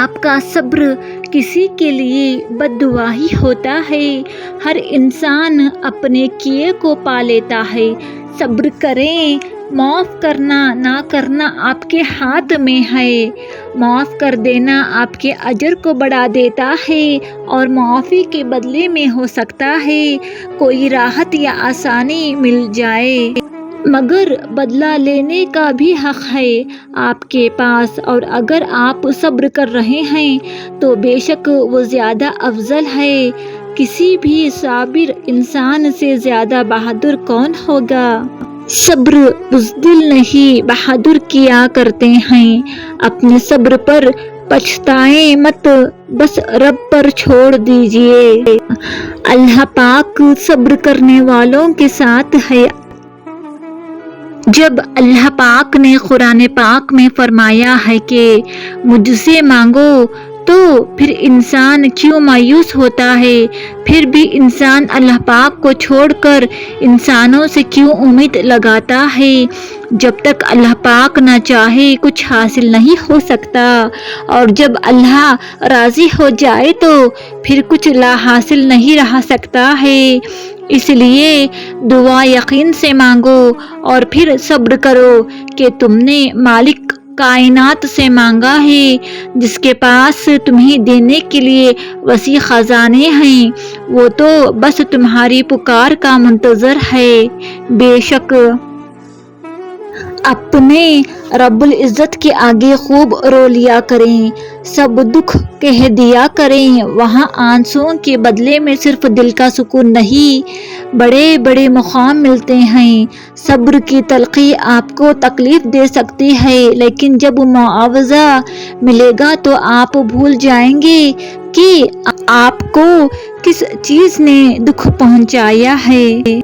آپ کا صبر کسی کے لیے بد دعا ہی ہوتا ہے۔ ہر انسان اپنے کیے کو پا لیتا ہے۔ صبر کریں، معاف کرنا نہ کرنا آپ کے ہاتھ میں ہے۔ معاف کر دینا آپ کے اجر کو بڑھا دیتا ہے اور معافی کے بدلے میں ہو سکتا ہے کوئی راحت یا آسانی مل جائے، مگر بدلہ لینے کا بھی حق ہے آپ کے پاس، اور اگر آپ صبر کر رہے ہیں تو بے شک وہ زیادہ افضل ہے۔ کسی بھی صابر انسان سے زیادہ بہادر کون ہوگا؟ صبر بزدل نہیں بہادر کیا کرتے ہیں۔ اپنے صبر پر پچھتائیں مت، بس رب پر چھوڑ دیجئے۔ اللہ پاک صبر کرنے والوں کے ساتھ ہے۔ جب اللہ پاک نے قرآن پاک میں فرمایا ہے کہ مجھ سے مانگو، تو پھر انسان کیوں مایوس ہوتا ہے؟ پھر بھی انسان اللہ پاک کو چھوڑ کر انسانوں سے کیوں امید لگاتا ہے؟ جب تک اللہ پاک نہ چاہے کچھ حاصل نہیں ہو سکتا، اور جب اللہ راضی ہو جائے تو پھر کچھ لا حاصل نہیں رہ سکتا ہے۔ اس لیے دعا یقین سے مانگو اور پھر صبر کرو کہ تم نے مالک کائنات سے مانگا ہے، جس کے پاس تمہیں دینے کے لیے وسیع خزانے ہیں۔ وہ تو بس تمہاری پکار کا منتظر ہے۔ بے شک اپنے رب العزت کے آگے خوب رو لیا کریں، سب دکھ کہہ دیا کریں، وہاں آنسوؤں کے بدلے میں صرف دل کا سکون نہیں، بڑے بڑے مقام ملتے ہیں۔ صبر کی تلخی آپ کو تکلیف دے سکتی ہے، لیکن جب معاوضہ ملے گا تو آپ بھول جائیں گے کہ آپ کو کس چیز نے دکھ پہنچایا ہے۔